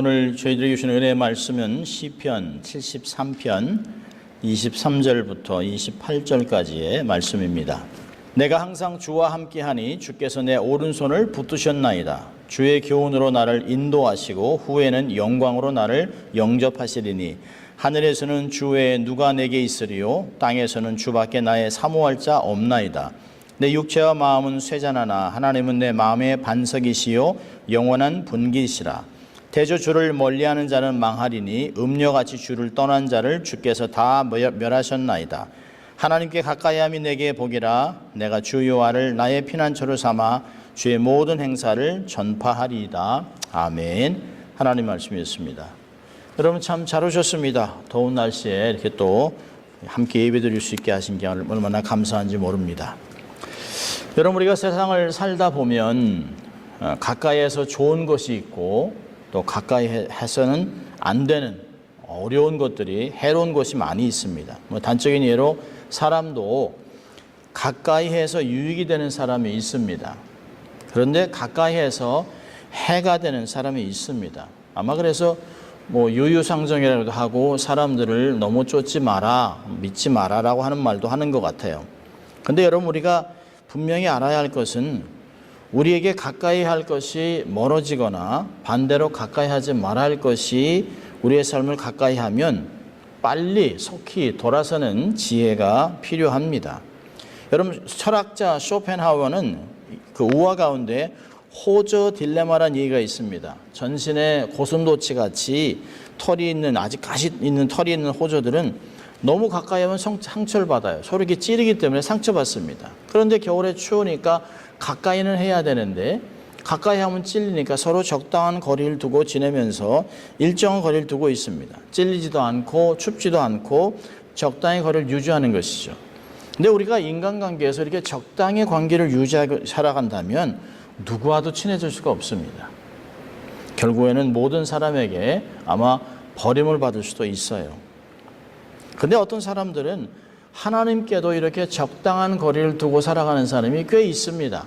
오늘 저희들에게 주신 은혜의 말씀은 시편 73편 23절부터 28절까지의 말씀입니다. 내가 항상 주와 함께하니 주께서 내 오른손을 붙드셨나이다. 주의 교훈으로 나를 인도하시고 후에는 영광으로 나를 영접하시리니 하늘에서는 주 외에 누가 내게 있으리요 땅에서는 주밖에 나의 사모할 자 없나이다. 내 육체와 마음은 쇠잔하나 하나님은 내 마음의 반석이시요 영원한 분기시라. 대저 주를 멀리하는 자는 망하리니 음녀같이 주를 떠난 자를 주께서 다 멸하셨나이다. 하나님께 가까이함이 내게 복이라. 내가 주 여호와를 나의 피난처로 삼아 주의 모든 행사를 전파하리이다. 아멘. 하나님 말씀이었습니다. 여러분 참 잘 오셨습니다. 더운 날씨에 이렇게 또 함께 예배드릴 수 있게 하신 게 얼마나 감사한지 모릅니다. 여러분 우리가 세상을 살다 보면 가까이에서 좋은 것이 있고 또 가까이 해서는 안 되는 어려운 것들이 해로운 것이 많이 있습니다. 단적인 예로 사람도 가까이 해서 유익이 되는 사람이 있습니다. 그런데 가까이 해서 해가 되는 사람이 있습니다. 아마 그래서 유유상종이라고도 하고 사람들을 너무 쫓지 마라, 믿지 마라라고 하는 말도 하는 것 같아요. 그런데 여러분 우리가 분명히 알아야 할 것은 우리에게 가까이 할 것이 멀어지거나 반대로 가까이 하지 말아야 할 것이 우리의 삶을 가까이 하면 빨리 속히 돌아서는 지혜가 필요합니다. 여러분 철학자 쇼펜하우어는 그 우화 가운데 호저 딜레마라는 얘기가 있습니다. 전신에 고슴도치 같이 털이 있는 아직 가시 있는 털이 있는 호저들은 너무 가까이 하면 상처를 받아요. 서로 이렇게 찌르기 때문에 상처받습니다. 그런데 겨울에 추우니까 가까이는 해야 되는데 가까이 하면 찔리니까 서로 적당한 거리를 두고 지내면서 일정한 거리를 두고 있습니다. 찔리지도 않고 춥지도 않고 적당히 거리를 유지하는 것이죠. 근데 우리가 인간관계에서 이렇게 적당히 관계를 유지하고 살아간다면 누구와도 친해질 수가 없습니다. 결국에는 모든 사람에게 아마 버림을 받을 수도 있어요. 근데 어떤 사람들은 하나님께도 이렇게 적당한 거리를 두고 살아가는 사람이 꽤 있습니다.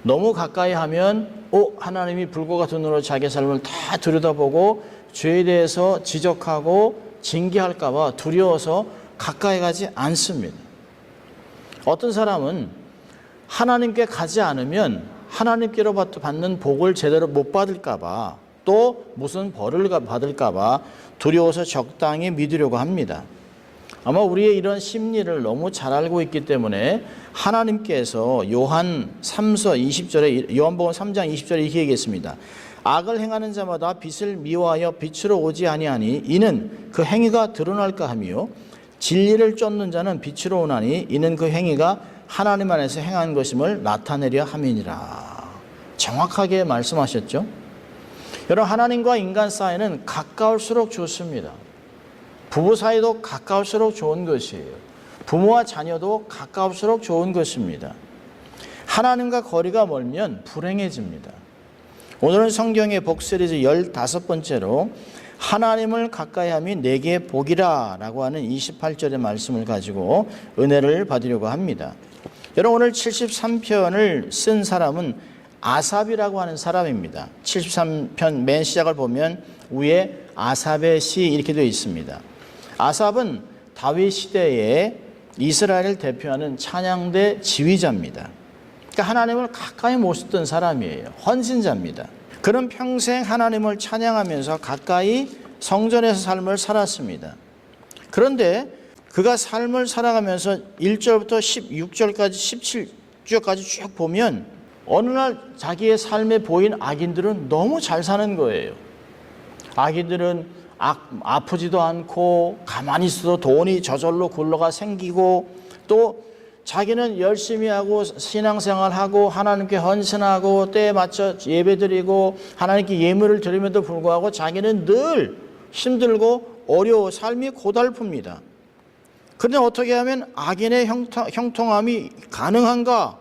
너무 가까이 하면 하나님이 불과 같은 눈으로 자기 삶을 다 들여다보고 죄에 대해서 지적하고 징계할까 봐 두려워서 가까이 가지 않습니다. 어떤 사람은 하나님께 가지 않으면 하나님께로 받는 복을 제대로 못 받을까 봐 또 무슨 벌을 받을까 봐 두려워서 적당히 믿으려고 합니다. 아마 우리의 이런 심리를 너무 잘 알고 있기 때문에 하나님께서 요한복음 3장 20절에 이렇게 얘기했습니다. 악을 행하는 자마다 빛을 미워하여 빛으로 오지 아니하니 이는 그 행위가 드러날까 하며 진리를 쫓는 자는 빛으로 오나니 이는 그 행위가 하나님 안에서 행한 것임을 나타내려 함이니라. 정확하게 말씀하셨죠? 여러분 하나님과 인간 사이는 가까울수록 좋습니다. 부부 사이도 가까울수록 좋은 것이에요. 부모와 자녀도 가까울수록 좋은 것입니다. 하나님과 거리가 멀면 불행해집니다. 오늘은 성경의 복 시리즈 15번째로 하나님을 가까이함이 내게 복이라 라고 하는 28절의 말씀을 가지고 은혜를 받으려고 합니다. 여러분 오늘 73편을 쓴 사람은 아삽이라고 하는 사람입니다. 73편 맨 시작을 보면 위에 아삽의 시 이렇게 되어 있습니다. 아삽은 다윗 시대에 이스라엘을 대표하는 찬양대 지휘자입니다. 그러니까 하나님을 가까이 모셨던 사람이에요. 헌신자입니다. 그는 평생 하나님을 찬양하면서 가까이 성전에서 삶을 살았습니다. 그런데 그가 삶을 살아가면서 1절부터 16절까지 17절까지 쭉 보면 어느 날 자기의 삶에 보인 악인들은 너무 잘 사는 거예요. 악인들은 아프지도 않고 가만히 있어도 돈이 저절로 굴러가 생기고 또 자기는 열심히 하고 신앙생활하고 하나님께 헌신하고 때에 맞춰 예배드리고 하나님께 예물을 드림에도 불구하고 자기는 늘 힘들고 어려워 삶이 고달픕니다. 그런데 어떻게 하면 악인의 형통함이 가능한가?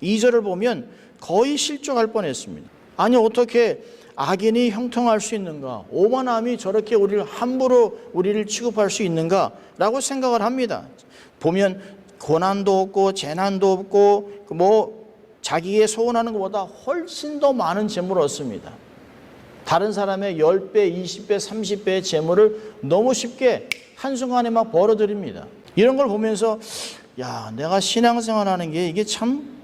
2절을 보면 거의 실족할 뻔했습니다. 아니 어떻게 악인이 형통할 수 있는가? 오만함이 저렇게 우리를 함부로 우리를 취급할 수 있는가? 라고 생각을 합니다. 보면 고난도 없고 재난도 없고 자기의 소원하는 것보다 훨씬 더 많은 재물을 얻습니다. 다른 사람의 10배, 20배, 30배의 재물을 너무 쉽게 한순간에 막 벌어들입니다. 이런 걸 보면서 야, 내가 신앙생활하는 게 이게 참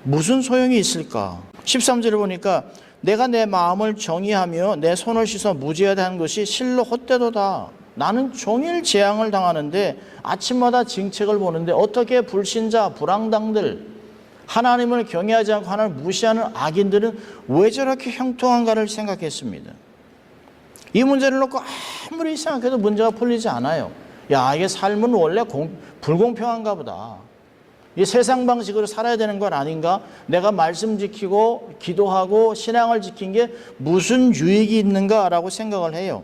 무슨 소용이 있을까? 13절을 보니까 내가 내 마음을 정의하며 내 손을 씻어 무죄하다는 것이 실로 헛되도다. 나는 종일 재앙을 당하는데 아침마다 징책을 보는데 어떻게 불신자, 불황당들, 하나님을 경외하지 않고 하나님을 무시하는 악인들은 왜 저렇게 형통한가를 생각했습니다. 이 문제를 놓고 아무리 생각해도 문제가 풀리지 않아요. 야, 이게 삶은 원래 불공평한가 보다. 이 세상 방식으로 살아야 되는 건 아닌가? 내가 말씀 지키고 기도하고 신앙을 지킨 게 무슨 유익이 있는가라고 생각을 해요.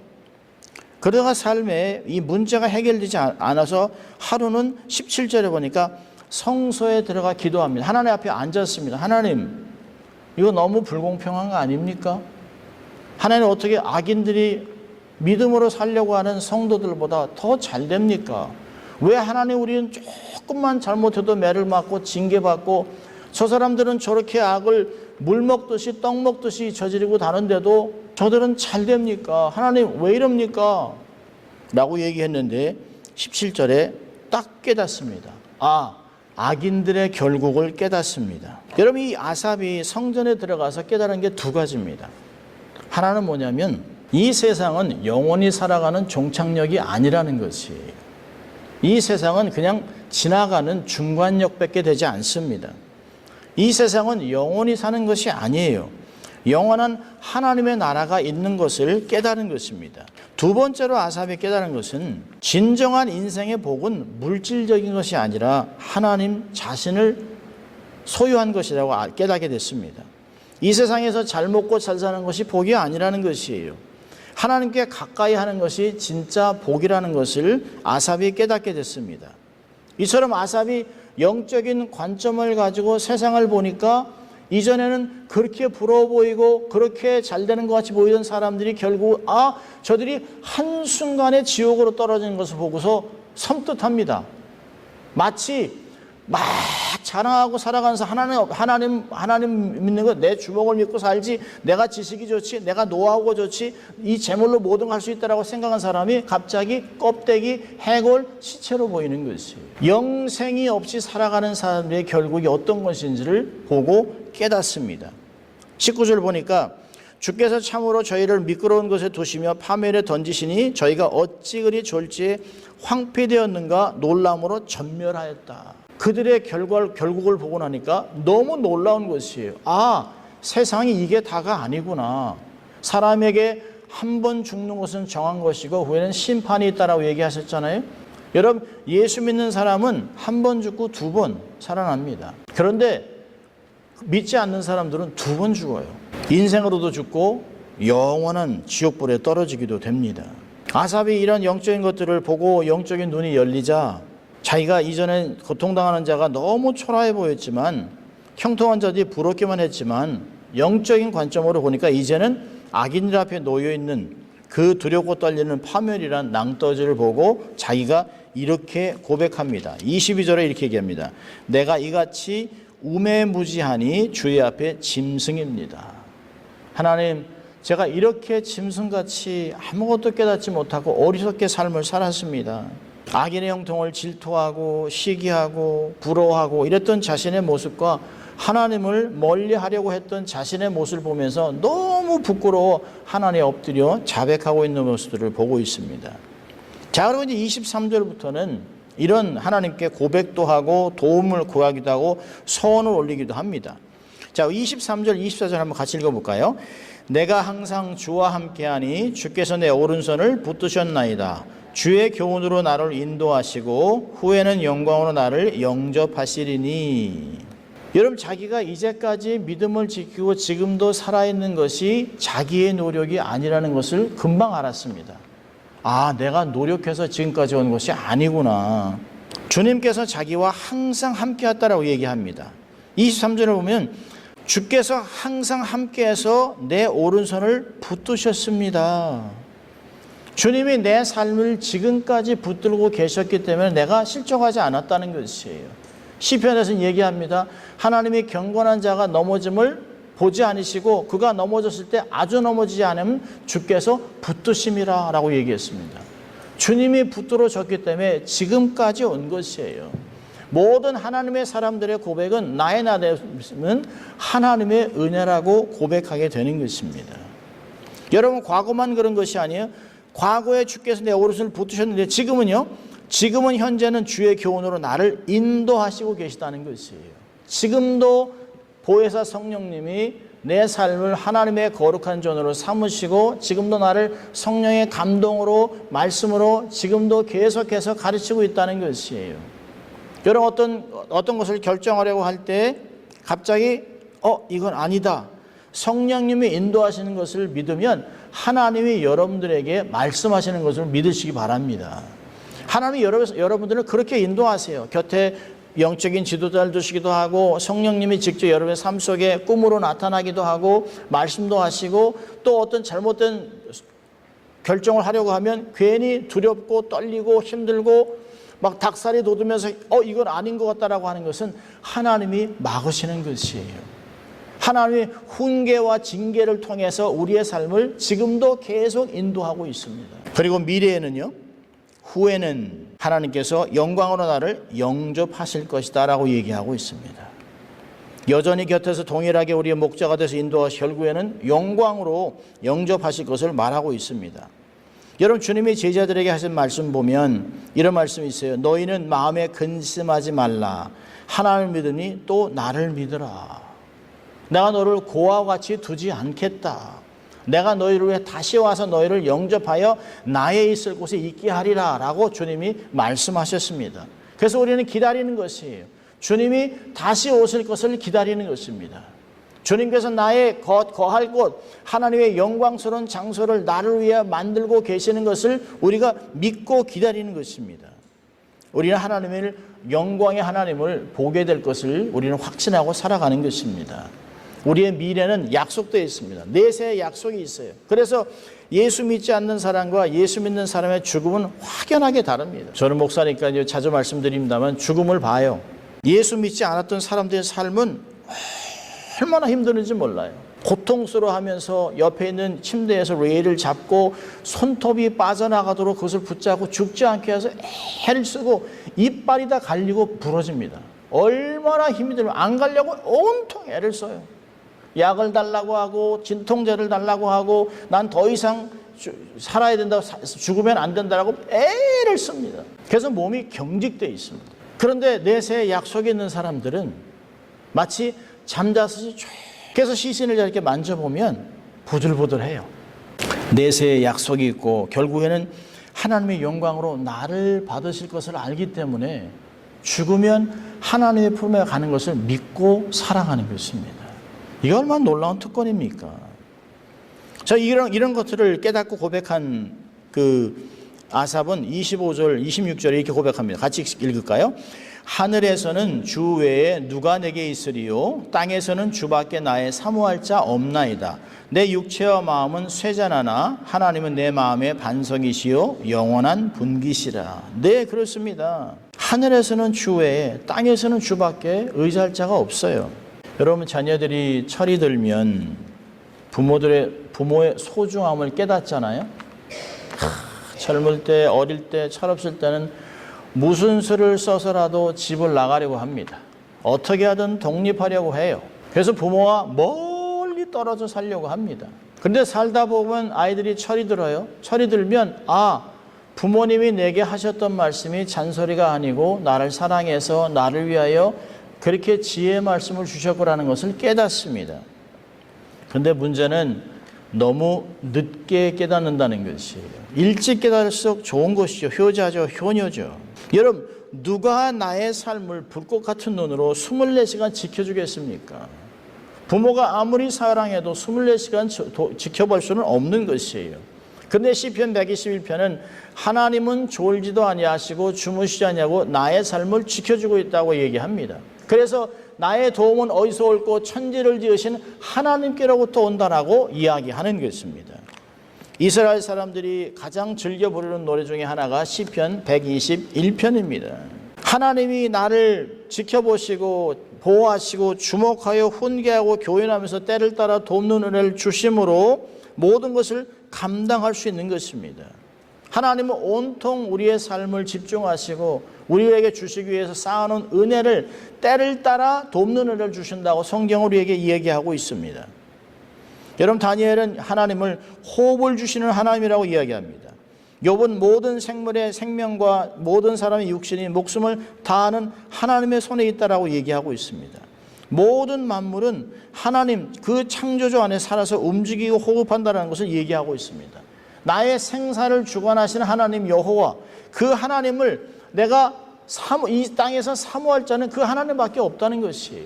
그러다가 삶에 이 문제가 해결되지 않아서 하루는 17절에 보니까 성소에 들어가 기도합니다. 하나님 앞에 앉았습니다. 하나님, 이거 너무 불공평한 거 아닙니까? 하나님 어떻게 악인들이 믿음으로 살려고 하는 성도들보다 더 잘 됩니까? 왜 하나님 우리는 조금만 잘못해도 매를 맞고 징계받고 저 사람들은 저렇게 악을 물 먹듯이 떡 먹듯이 저지르고 다는데도 저들은 잘 됩니까? 하나님 왜 이럽니까? 라고 얘기했는데 17절에 딱 깨닫습니다. 악인들의 결국을 깨닫습니다. 여러분, 이 아삽이 성전에 들어가서 깨달은 게 두 가지입니다. 하나는 뭐냐면 이 세상은 영원히 살아가는 종착역이 아니라는 것이에요. 이 세상은 그냥 지나가는 중간역밖에 되지 않습니다. 이 세상은 영원히 사는 것이 아니에요. 영원한 하나님의 나라가 있는 것을 깨달은 것입니다. 두 번째로 아삽이 깨달은 것은 진정한 인생의 복은 물질적인 것이 아니라 하나님 자신을 소유한 것이라고 깨닫게 됐습니다. 이 세상에서 잘 먹고 잘 사는 것이 복이 아니라는 것이에요. 하나님께 가까이 하는 것이 진짜 복이라는 것을 아삽이 깨닫게 됐습니다. 이처럼 아삽이 영적인 관점을 가지고 세상을 보니까 이전에는 그렇게 부러워 보이고 그렇게 잘 되는 것 같이 보이던 사람들이 결국 저들이 한순간에 지옥으로 떨어지는 것을 보고서 섬뜩합니다. 마치 막 자랑하고 살아가면서 하나님 믿는 거, 내 주먹을 믿고 살지, 내가 지식이 좋지, 내가 노하우가 좋지, 이 재물로 모든 걸 할 수 있다라고 생각한 사람이 갑자기 껍데기, 해골, 시체로 보이는 것이에요. 영생이 없이 살아가는 사람들의 결국이 어떤 것인지를 보고 깨닫습니다. 19절 보니까 주께서 참으로 저희를 미끄러운 곳에 두시며 파멸에 던지시니 저희가 어찌 그리 졸지에 황폐되었는가 놀람으로 전멸하였다. 그들의 결국을 보고 나니까 너무 놀라운 것이에요. 세상이 이게 다가 아니구나. 사람에게 한 번 죽는 것은 정한 것이고 후에는 심판이 있다라고 얘기하셨잖아요. 여러분, 예수 믿는 사람은 한 번 죽고 두 번 살아납니다. 그런데 믿지 않는 사람들은 두 번 죽어요. 인생으로도 죽고 영원한 지옥불에 떨어지기도 됩니다. 아삽이 이런 영적인 것들을 보고 영적인 눈이 열리자 자기가 이전에 고통당하는 자가 너무 초라해 보였지만 형통한 자들이 부럽기만 했지만 영적인 관점으로 보니까 이제는 악인들 앞에 놓여있는 그 두렵고 떨리는 파멸이란 낭떠지를 보고 자기가 이렇게 고백합니다. 22절에 이렇게 얘기합니다. 내가 이같이 우매무지하니 주의 앞에 짐승입니다. 하나님, 제가 이렇게 짐승같이 아무것도 깨닫지 못하고 어리석게 삶을 살았습니다. 악인의 형통을 질투하고 시기하고 부러워하고 이랬던 자신의 모습과 하나님을 멀리하려고 했던 자신의 모습을 보면서 너무 부끄러워 하나님에 엎드려 자백하고 있는 모습들을 보고 있습니다. 자, 그리고 이제 23절부터는 이런 하나님께 고백도 하고 도움을 구하기도 하고 소원을 올리기도 합니다. 자, 23절, 24절 한번 같이 읽어볼까요? 내가 항상 주와 함께하니 주께서 내 오른손을 붙드셨나이다. 주의 교훈으로 나를 인도하시고 후에는 영광으로 나를 영접하시리니. 여러분, 자기가 이제까지 믿음을 지키고 지금도 살아있는 것이 자기의 노력이 아니라는 것을 금방 알았습니다. 내가 노력해서 지금까지 온 것이 아니구나. 주님께서 자기와 항상 함께했다라고 얘기합니다. 23절을 보면 주께서 항상 함께해서 내 오른손을 붙드셨습니다. 주님이 내 삶을 지금까지 붙들고 계셨기 때문에 내가 실족하지 않았다는 것이에요. 시편에서는 얘기합니다. 하나님이 경건한 자가 넘어짐을 보지 않으시고 그가 넘어졌을 때 아주 넘어지지 않으면 주께서 붙드심이라 라고 얘기했습니다. 주님이 붙들어졌기 때문에 지금까지 온 것이에요. 모든 하나님의 사람들의 고백은 나의 나됨은 하나님의 은혜라고 고백하게 되는 것입니다. 여러분, 과거만 그런 것이 아니에요. 과거에 주께서 내 오른손을 붙드셨는데 지금은요, 지금은 현재는 주의 교훈으로 나를 인도하시고 계시다는 것이에요. 지금도 보혜사 성령님이 내 삶을 하나님의 거룩한 존으로 삼으시고 지금도 나를 성령의 감동으로 말씀으로 지금도 계속해서 가르치고 있다는 것이에요. 여러분, 어떤 것을 결정하려고 할 때 갑자기 이건 아니다. 성령님이 인도하시는 것을 믿으면 하나님이 여러분들에게 말씀하시는 것을 믿으시기 바랍니다. 하나님이 여러분들을 그렇게 인도하세요. 곁에 영적인 지도자를 두시기도 하고 성령님이 직접 여러분의 삶 속에 꿈으로 나타나기도 하고 말씀도 하시고 또 어떤 잘못된 결정을 하려고 하면 괜히 두렵고 떨리고 힘들고 막 닭살이 돋으면서 이건 아닌 것 같다라고 하는 것은 하나님이 막으시는 것이에요. 하나님이 훈계와 징계를 통해서 우리의 삶을 지금도 계속 인도하고 있습니다. 그리고 미래에는요, 후에는 하나님께서 영광으로 나를 영접하실 것이다 라고 얘기하고 있습니다. 여전히 곁에서 동일하게 우리의 목자가 돼서 인도하시 결국에는 영광으로 영접하실 것을 말하고 있습니다. 여러분, 주님이 제자들에게 하신 말씀 보면 이런 말씀이 있어요. 너희는 마음에 근심하지 말라. 하나님을 믿으니 또 나를 믿으라. 내가 너를 고아와 같이 두지 않겠다. 내가 너희를 위해 다시 와서 너희를 영접하여 나의 있을 곳에 있게 하리라 라고 주님이 말씀하셨습니다. 그래서 우리는 기다리는 것이에요. 주님이 다시 오실 것을 기다리는 것입니다. 주님께서 나의 거할 곳, 하나님의 영광스러운 장소를 나를 위해 만들고 계시는 것을 우리가 믿고 기다리는 것입니다. 우리는 하나님을, 영광의 하나님을 보게 될 것을 우리는 확신하고 살아가는 것입니다. 우리의 미래는 약속되어 있습니다. 내세의 약속이 있어요. 그래서 예수 믿지 않는 사람과 예수 믿는 사람의 죽음은 확연하게 다릅니다. 저는 목사니까 자주 말씀드립니다만 죽음을 봐요. 예수 믿지 않았던 사람들의 삶은 얼마나 힘드는지 몰라요. 고통스러워하면서 옆에 있는 침대에서 레일을 잡고 손톱이 빠져나가도록 그것을 붙잡고 죽지 않게 해서 애를 쓰고 이빨이 다 갈리고 부러집니다. 얼마나 힘이 들면 안 가려고 온통 애를 써요. 약을 달라고 하고 진통제를 달라고 하고 난 더 이상 살아야 된다고, 죽으면 안 된다고 애를 씁니다. 그래서 몸이 경직되어 있습니다. 그런데 내세에 약속이 있는 사람들은 마치 잠자듯이 쭉 그래서 시신을 이렇게 만져보면 부들부들해요. 내세에 약속이 있고 결국에는 하나님의 영광으로 나를 받으실 것을 알기 때문에 죽으면 하나님의 품에 가는 것을 믿고 살아가는 것입니다. 이게 얼마나 놀라운 특권입니까? 자, 이런 것들을 깨닫고 고백한 그 아삽은 25절, 26절에 이렇게 고백합니다. 같이 읽을까요? 하늘에서는 주 외에 누가 내게 있으리요? 땅에서는 주밖에 나의 사모할 자 없나이다. 내 육체와 마음은 쇠잔하나 하나님은 내 마음의 반석이시요 영원한 분기시라. 네, 그렇습니다. 하늘에서는 주 외에, 땅에서는 주밖에 의지할 자가 없어요. 여러분, 자녀들이 철이 들면 부모의 소중함을 깨닫잖아요. 젊을 때, 어릴 때, 철없을 때는 무슨 수를 써서라도 집을 나가려고 합니다. 어떻게 하든 독립하려고 해요. 그래서 부모와 멀리 떨어져 살려고 합니다. 그런데 살다 보면 아이들이 철이 들어요. 철이 들면 부모님이 내게 하셨던 말씀이 잔소리가 아니고 나를 사랑해서 나를 위하여 그렇게 지혜의 말씀을 주셨구라는 것을 깨닫습니다. 그런데 문제는 너무 늦게 깨닫는다는 것이에요. 일찍 깨달을수록 좋은 것이죠. 효자죠. 효녀죠. 여러분, 누가 나의 삶을 불꽃 같은 눈으로 24시간 지켜주겠습니까? 부모가 아무리 사랑해도 24시간 지켜볼 수는 없는 것이에요. 그런데 시편 121편은 하나님은 졸지도 아니하시고 주무시지 아니하고 나의 삶을 지켜주고 있다고 얘기합니다. 그래서 나의 도움은 어디서 올고 천지를 지으신 하나님께로부터 온다라고 이야기하는 것입니다. 이스라엘 사람들이 가장 즐겨 부르는 노래 중에 하나가 시편 121편입니다. 하나님이 나를 지켜보시고 보호하시고 주목하여 훈계하고 교훈하면서 때를 따라 돕는 은혜를 주심으로 모든 것을 감당할 수 있는 것입니다. 하나님은 온통 우리의 삶을 집중하시고 우리에게 주시기 위해서 쌓아놓은 은혜를 때를 따라 돕는 은혜를 주신다고 성경은 우리에게 이야기하고 있습니다. 여러분, 다니엘은 하나님을 호흡을 주시는 하나님이라고 이야기합니다. 욥은 모든 생물의 생명과 모든 사람의 육신이 목숨을 다하는 하나님의 손에 있다라고 얘기하고 있습니다. 모든 만물은 하나님 그 창조주 안에 살아서 움직이고 호흡한다는 것을 얘기하고 있습니다. 나의 생사를 주관하시는 하나님 여호와, 그 하나님을 내가 이 땅에서 사모할 자는 그 하나님밖에 없다는 것이에요.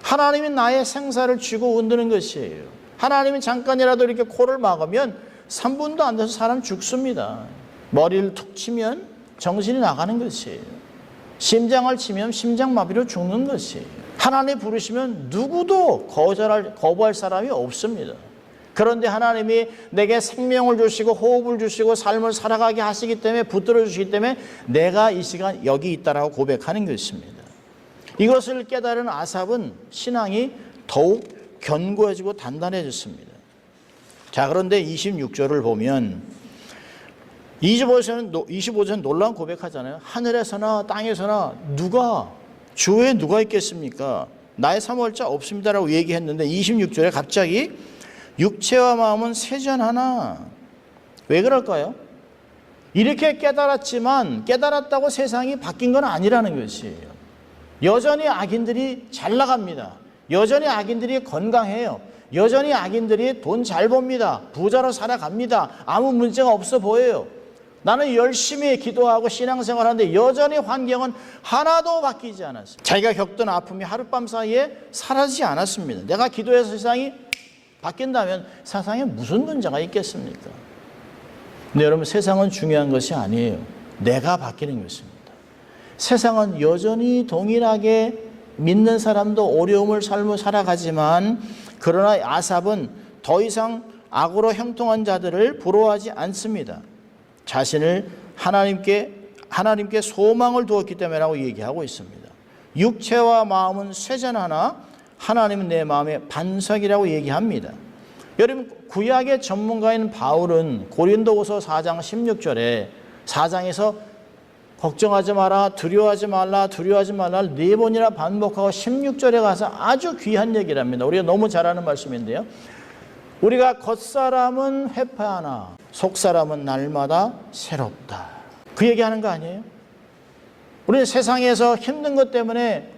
하나님이 나의 생사를 쥐고 흔드는 것이에요. 하나님이 잠깐이라도 이렇게 코를 막으면 3분도 안 돼서 사람 죽습니다. 머리를 툭 치면 정신이 나가는 것이에요. 심장을 치면 심장마비로 죽는 것이에요. 하나님 부르시면 누구도 거부할 사람이 없습니다. 그런데 하나님이 내게 생명을 주시고 호흡을 주시고 삶을 살아가게 하시기 때문에, 붙들어 주시기 때문에 내가 이 시간 여기 있다라고 고백하는 것입니다. 이것을 깨달은 아삽은 신앙이 더욱 견고해지고 단단해졌습니다. 자, 그런데 26절을 보면 25절은 놀라운 고백하잖아요. 하늘에서나 땅에서나 주에 누가 있겠습니까? 나의 사모할 자 없습니다라고 얘기했는데 26절에 갑자기 육체와 마음은 세전하나. 왜 그럴까요? 이렇게 깨달았다고 세상이 바뀐 건 아니라는 것이에요. 여전히 악인들이 잘 나갑니다. 여전히 악인들이 건강해요. 여전히 악인들이 돈 잘 법니다. 부자로 살아갑니다. 아무 문제가 없어 보여요. 나는 열심히 기도하고 신앙생활하는데 여전히 환경은 하나도 바뀌지 않았어요. 자기가 겪던 아픔이 하룻밤 사이에 사라지지 않았습니다. 내가 기도해서 세상이 바뀐다면 세상에 무슨 문제가 있겠습니까? 근데 여러분, 세상은 중요한 것이 아니에요. 내가 바뀌는 것입니다. 세상은 여전히 동일하게 믿는 사람도 어려움을 삶을 살아가지만, 그러나 아삽은 더 이상 악으로 형통한 자들을 부러워하지 않습니다. 자신을 하나님께 소망을 두었기 때문이라고 얘기하고 있습니다. 육체와 마음은 쇠잔하나 하나님은 내 마음의 반석이라고 얘기합니다. 여러분, 구약의 전문가인 바울은 고린도후서 4장 16절에 4장에서 걱정하지 마라, 두려워하지 말라, 두려워하지 말라 4번이나 반복하고 16절에 가서 아주 귀한 얘기를 합니다. 우리가 너무 잘 아는 말씀인데요. 우리가 겉사람은 회파하나 속사람은 날마다 새롭다. 그 얘기하는 거 아니에요? 우리는 세상에서 힘든 것 때문에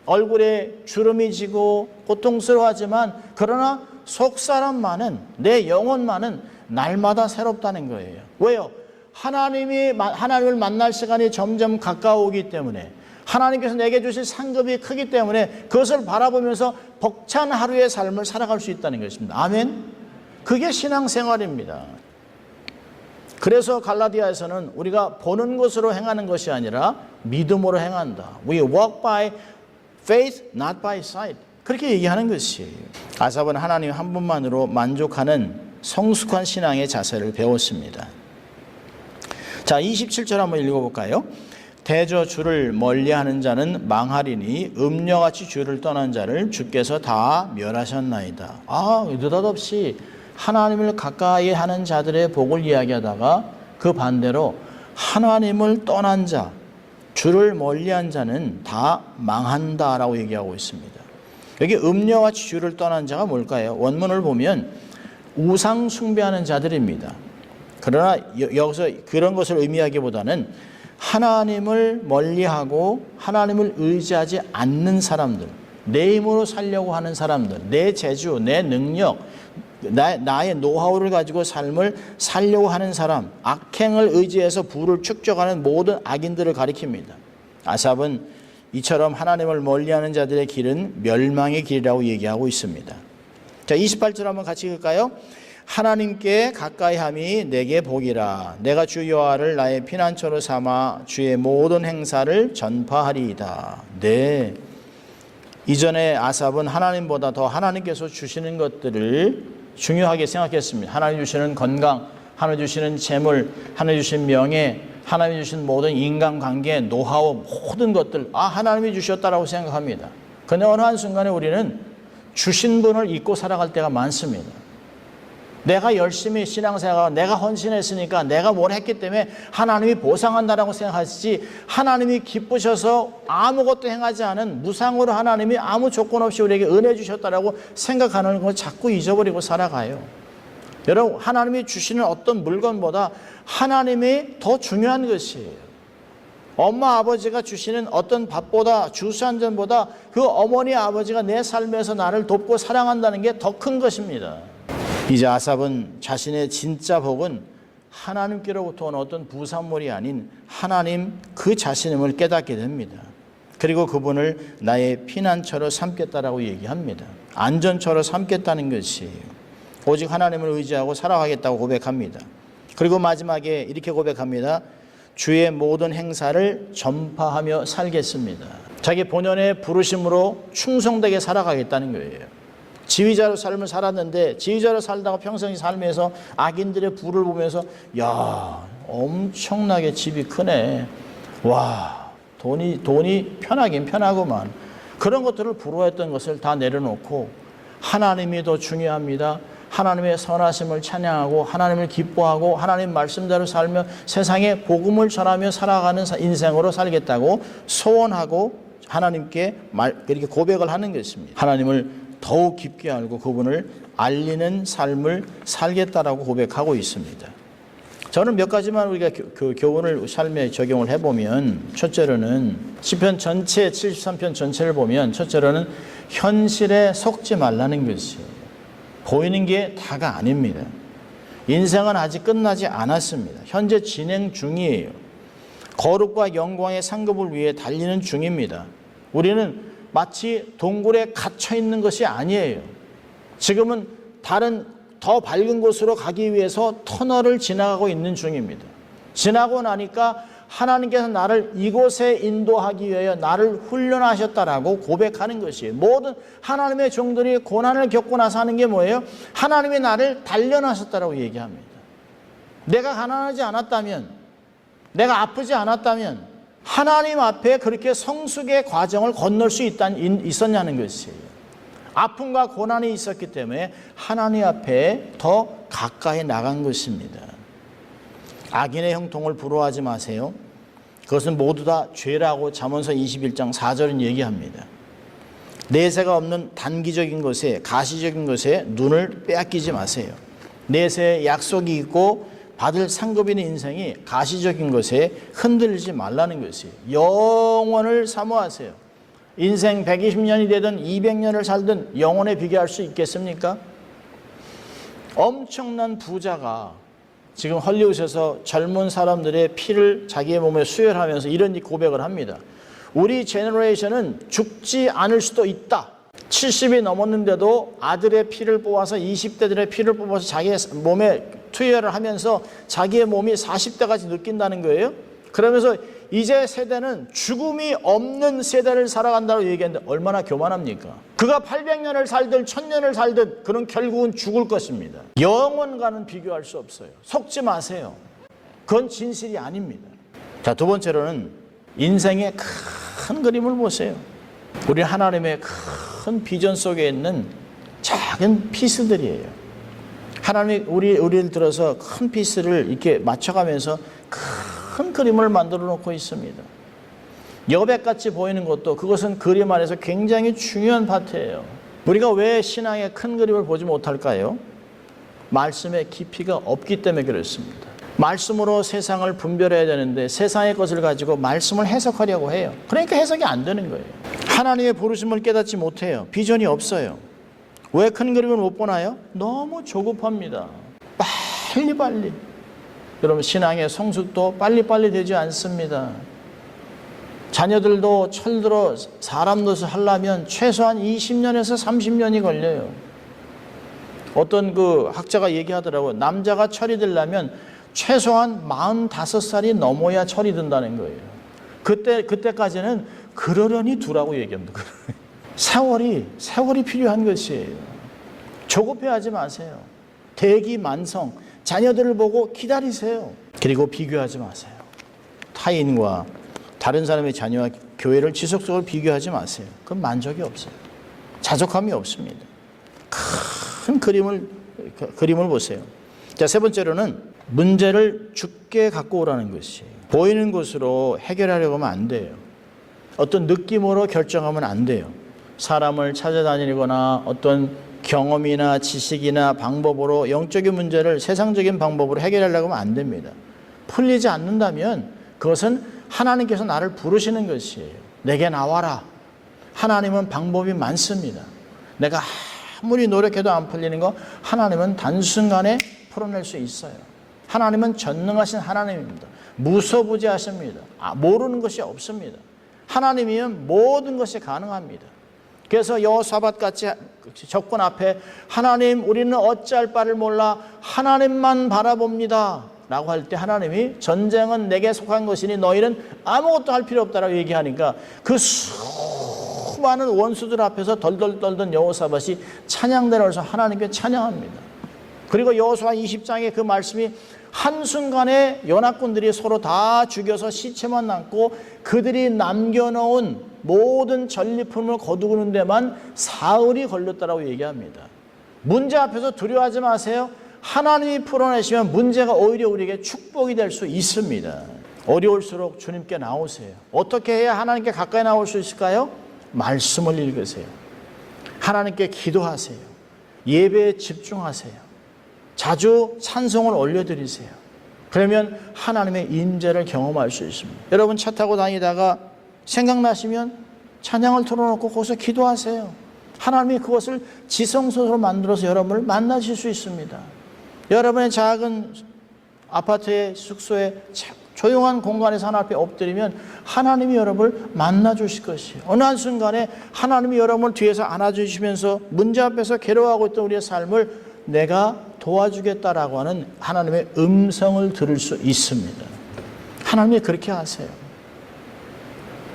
얼굴에 주름이 지고 고통스러워하지만, 그러나 속사람만은, 내 영혼만은 날마다 새롭다는 거예요. 왜요? 하나님을 만날 시간이 점점 가까우기 때문에, 하나님께서 내게 주실 상급이 크기 때문에 그것을 바라보면서 벅찬 하루의 삶을 살아갈 수 있다는 것입니다. 아멘. 그게 신앙생활입니다. 그래서 갈라디아에서는 우리가 보는 것으로 행하는 것이 아니라 믿음으로 행한다. We walk by faith, not by sight. 그렇게 얘기하는 것이에요. 아삽은 하나님 한 분만으로 만족하는 성숙한 신앙의 자세를 배웠습니다. 자, 27절 한번 읽어볼까요? 대저 주를 멀리하는 자는 망하리니 음녀같이 주를 떠난 자를 주께서 다 멸하셨나이다. 느닷없이 하나님을 가까이 하는 자들의 복을 이야기하다가 그 반대로 하나님을 떠난 자, 주를 멀리한 자는 다 망한다라고 얘기하고 있습니다. 여기 음녀같이 주를 떠난 자가 뭘까요? 원문을 보면 우상 숭배하는 자들입니다. 그러나 여기서 그런 것을 의미하기보다는 하나님을 멀리하고 하나님을 의지하지 않는 사람들, 내 힘으로 살려고 하는 사람들, 내 재주, 내 능력, 나의 노하우를 가지고 삶을 살려고 하는 사람, 악행을 의지해서 부를 축적하는 모든 악인들을 가리킵니다. 아삽은 이처럼 하나님을 멀리하는 자들의 길은 멸망의 길이라고 얘기하고 있습니다. 자, 28절 한번 같이 읽을까요? 하나님께 가까이함이 내게 복이라. 내가 주 여호와를 나의 피난처로 삼아 주의 모든 행사를 전파하리이다. 네, 이전에 아삽은 하나님보다 더 하나님께서 주시는 것들을 중요하게 생각했습니다. 하나님 주시는 건강, 하나님 주시는 재물, 하나님 주시는 명예, 하나님이 주신 모든 인간관계, 노하우, 모든 것들 하나님이 주셨다라고 생각합니다. 그런데 어느 한순간에 우리는 주신 분을 잊고 살아갈 때가 많습니다. 내가 열심히 신앙생활하고 내가 헌신했으니까 내가 뭘 했기 때문에 하나님이 보상한다라고 생각하시지, 하나님이 기쁘셔서 아무것도 행하지 않은 무상으로 하나님이 아무 조건 없이 우리에게 은혜 주셨다라고 생각하는 걸 자꾸 잊어버리고 살아가요. 여러분, 하나님이 주시는 어떤 물건보다 하나님이 더 중요한 것이에요. 엄마 아버지가 주시는 어떤 밥보다 주스 한 잔보다 그 어머니 아버지가 내 삶에서 나를 돕고 사랑한다는 게 더 큰 것입니다. 이제 아삽은 자신의 진짜 복은 하나님께로부터 온 어떤 부산물이 아닌 하나님 그 자신임을 깨닫게 됩니다. 그리고 그분을 나의 피난처로 삼겠다라고 얘기합니다. 안전처로 삼겠다는 것이에요. 오직 하나님을 의지하고 살아가겠다고 고백합니다. 그리고 마지막에 이렇게 고백합니다. 주의 모든 행사를 전파하며 살겠습니다. 자기 본연의 부르심으로 충성되게 살아가겠다는 거예요. 지휘자로 삶을 살았는데 지휘자로 살다가 평생 삶에서 악인들의 부를 보면서 야, 엄청나게 집이 크네. 와, 돈이 편하긴 편하구만. 그런 것들을 부러워했던 것을 다 내려놓고 하나님이 더 중요합니다. 하나님의 선하심을 찬양하고 하나님을 기뻐하고 하나님 말씀대로 살며 세상에 복음을 전하며 살아가는 인생으로 살겠다고 소원하고 하나님께 이렇게 고백을 하는 것입니다. 하나님을 더욱 깊게 알고 그분을 알리는 삶을 살겠다라고 고백하고 있습니다. 저는 몇 가지만 우리가 그 교훈을 삶에 적용을 해보면, 첫째로는 시편 전체 73편 전체를 보면 첫째로는 현실에 속지 말라는 것이에요. 보이는 게 다가 아닙니다. 인생은 아직 끝나지 않았습니다. 현재 진행 중이에요. 거룩과 영광의 상급을 위해 달리는 중입니다. 우리는 마치 동굴에 갇혀 있는 것이 아니에요. 지금은 다른 더 밝은 곳으로 가기 위해서 터널을 지나가고 있는 중입니다. 지나고 나니까 하나님께서 나를 이곳에 인도하기 위하여 나를 훈련하셨다라고 고백하는 것이에요. 모든 하나님의 종들이 고난을 겪고 나서 하는 게 뭐예요? 하나님이 나를 단련하셨다라고 얘기합니다. 내가 가난하지 않았다면, 내가 아프지 않았다면 하나님 앞에 그렇게 성숙의 과정을 건널 수 있었냐는 것이에요. 아픔과 고난이 있었기 때문에 하나님 앞에 더 가까이 나간 것입니다. 악인의 형통을 부러워하지 마세요. 그것은 모두 다 죄라고 잠언서 21장 4절은 얘기합니다. 내세가 없는 단기적인 것에, 가시적인 것에 눈을 빼앗기지 마세요. 내세에 약속이 있고 받을 상급 있는 인생이 가시적인 것에 흔들리지 말라는 것이에요. 영원을 사모하세요. 인생 120년이 되든 200년을 살든 영원에 비교할 수 있겠습니까? 엄청난 부자가 지금 헐리우드에서 젊은 사람들의 피를 자기의 몸에 수혈하면서 이런 고백을 합니다. 우리 제너레이션은 죽지 않을 수도 있다. 70이 넘었는데도 아들의 피를 뽑아서 20대들의 피를 뽑아서 자기의 몸에 투여를 하면서 자기의 몸이 40대까지 느낀다는 거예요. 그러면서 이제 세대는 죽음이 없는 세대를 살아간다고 얘기했는데 얼마나 교만합니까? 그가 800년을 살든 1000년을 살든 그는 결국은 죽을 것입니다. 영원과는 비교할 수 없어요. 속지 마세요. 그건 진실이 아닙니다. 자, 두 번째로는 인생의 큰 그림을 보세요. 우리 하나님의 큰 비전 속에 있는 작은 피스들이에요. 하나님이 우리를 들어서 큰 피스를 이렇게 맞춰가면서 큰 그림을 만들어 놓고 있습니다. 여백같이 보이는 것도 그것은 그림 안에서 굉장히 중요한 파트예요. 우리가 왜 신앙의 큰 그림을 보지 못할까요? 말씀의 깊이가 없기 때문에 그렇습니다. 말씀으로 세상을 분별해야 되는데 세상의 것을 가지고 말씀을 해석하려고 해요. 그러니까 해석이 안 되는 거예요. 하나님의 부르심을 깨닫지 못해요. 비전이 없어요. 왜 큰 그림을 못 보나요? 너무 조급합니다. 빨리빨리. 여러분, 신앙의 성숙도 빨리빨리 되지 않습니다. 자녀들도 철들어 사람 노릇을 하려면 최소한 20년에서 30년이 걸려요. 어떤 그 학자가 얘기하더라고요. 남자가 철이 들려면 최소한 45살이 넘어야 철이 든다는 거예요. 그때까지는 그러려니 두라고 얘기합니다. 세월이 필요한 것이에요. 조급해하지 마세요. 대기만성, 자녀들을 보고 기다리세요. 그리고 비교하지 마세요. 타인과 다른 사람의 자녀와 교회를 지속적으로 비교하지 마세요. 그건 만족이 없어요. 자족함이 없습니다. 큰 그림을 보세요. 자, 세 번째로는 문제를 주께 갖고 오라는 것이에요. 보이는 것으로 해결하려고 하면 안 돼요. 어떤 느낌으로 결정하면 안 돼요. 사람을 찾아다니거나 어떤 경험이나 지식이나 방법으로 영적인 문제를 세상적인 방법으로 해결하려고 하면 안 됩니다. 풀리지 않는다면 그것은 하나님께서 나를 부르시는 것이에요. 내게 나와라. 하나님은 방법이 많습니다. 내가 아무리 노력해도 안 풀리는 거 하나님은 단순간에 풀어낼 수 있어요. 하나님은 전능하신 하나님입니다. 무소부지하십니다. 모르는 것이 없습니다. 하나님이면 모든 것이 가능합니다. 그래서 여호사밧 같이 적군 앞에 하나님 우리는 어찌할 바를 몰라 하나님만 바라봅니다 라고 할 때 하나님이 전쟁은 내게 속한 것이니 너희는 아무것도 할 필요 없다라고 얘기하니까 그 수많은 원수들 앞에서 덜덜 떨던 여호사밧이 찬양대를 올려서 하나님께 찬양합니다. 그리고 여호수아 20장에 그 말씀이 한순간에 연합군들이 서로 다 죽여서 시체만 남고 그들이 남겨놓은 모든 전리품을 거두는 데만 사흘이 걸렸다라고 얘기합니다. 문제 앞에서 두려워하지 마세요. 하나님이 풀어내시면 문제가 오히려 우리에게 축복이 될 수 있습니다. 어려울수록 주님께 나오세요. 어떻게 해야 하나님께 가까이 나올 수 있을까요? 말씀을 읽으세요. 하나님께 기도하세요. 예배에 집중하세요. 자주 찬송을 올려드리세요. 그러면 하나님의 임재를 경험할 수 있습니다. 여러분 차 타고 다니다가 생각나시면 찬양을 틀어놓고 거기서 기도하세요. 하나님이 그것을 지성소로 만들어서 여러분을 만나실 수 있습니다. 여러분의 작은 아파트의 숙소에 조용한 공간에서 하나님 앞에 엎드리면 하나님이 여러분을 만나 주실 것이에요. 어느 한순간에 하나님이 여러분을 뒤에서 안아주시면서 문제 앞에서 괴로워하고 있던 우리의 삶을 내가 도와주겠다라고 하는 하나님의 음성을 들을 수 있습니다. 하나님이 그렇게 하세요.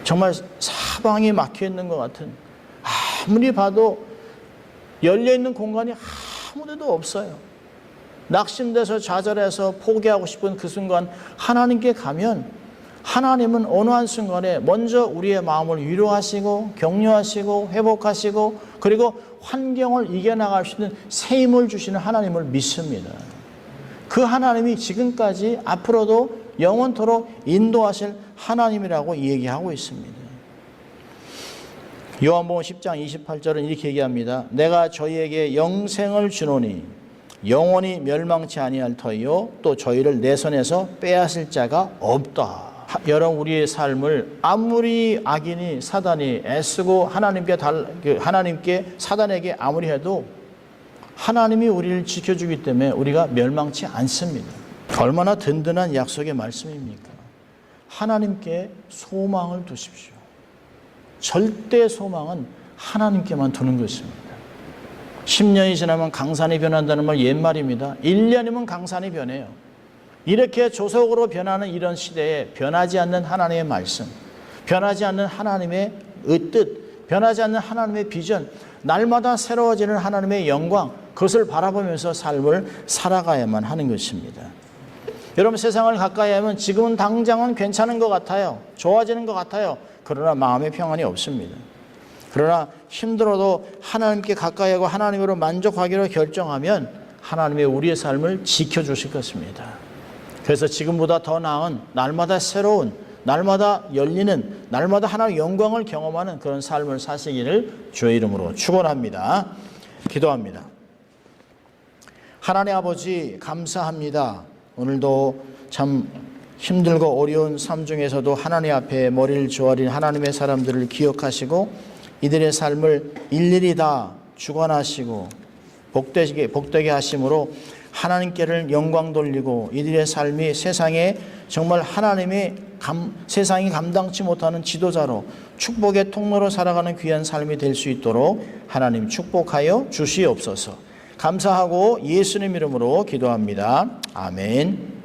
정말 사방이 막혀 있는 것 같은, 아무리 봐도 열려있는 공간이 아무 데도 없어요. 낙심돼서 좌절해서 포기하고 싶은 그 순간 하나님께 가면 하나님은 어느 한순간에 먼저 우리의 마음을 위로하시고 격려하시고 회복하시고 그리고 환경을 이겨나갈 수 있는 새 힘을 주시는 하나님을 믿습니다. 그 하나님이 지금까지 앞으로도 영원토록 인도하실 하나님이라고 얘기하고 있습니다. 요한복음 10장 28절은 이렇게 얘기합니다. 내가 저희에게 영생을 주노니 영원히 멸망치 아니할 터이요 또 저희를 내 손에서 빼앗을 자가 없다. 여러분 우리의 삶을 아무리 악인이 사단이 애쓰고 하나님께 사단에게 아무리 해도 하나님이 우리를 지켜주기 때문에 우리가 멸망치 않습니다. 얼마나 든든한 약속의 말씀입니까? 하나님께 소망을 두십시오. 절대 소망은 하나님께만 두는 것입니다. 10년이 지나면 강산이 변한다는 말 옛말입니다. 1년이면 강산이 변해요. 이렇게 조속으로 변하는 이런 시대에 변하지 않는 하나님의 말씀, 변하지 않는 하나님의 뜻, 변하지 않는 하나님의 비전, 날마다 새로워지는 하나님의 영광, 그것을 바라보면서 삶을 살아가야만 하는 것입니다. 여러분 세상을 가까이 하면 지금은 당장은 괜찮은 것 같아요. 좋아지는 것 같아요. 그러나 마음의 평안이 없습니다. 그러나 힘들어도 하나님께 가까이 하고 하나님으로 만족하기로 결정하면 하나님의 우리의 삶을 지켜주실 것입니다. 그래서 지금보다 더 나은 날마다 새로운 날마다 열리는 날마다 하나님의 영광을 경험하는 그런 삶을 사시기를 주의 이름으로 축원합니다. 기도합니다. 하나님 아버지 감사합니다. 오늘도 참 힘들고 어려운 삶 중에서도 하나님 앞에 머리를 조아린 하나님의 사람들을 기억하시고 이들의 삶을 일일이 다 주관하시고 복되게 하심으로 하나님께를 영광 돌리고 이들의 삶이 세상에 정말 세상이 감당치 못하는 지도자로 축복의 통로로 살아가는 귀한 삶이 될 수 있도록 하나님 축복하여 주시옵소서. 감사하고 예수님 이름으로 기도합니다. 아멘.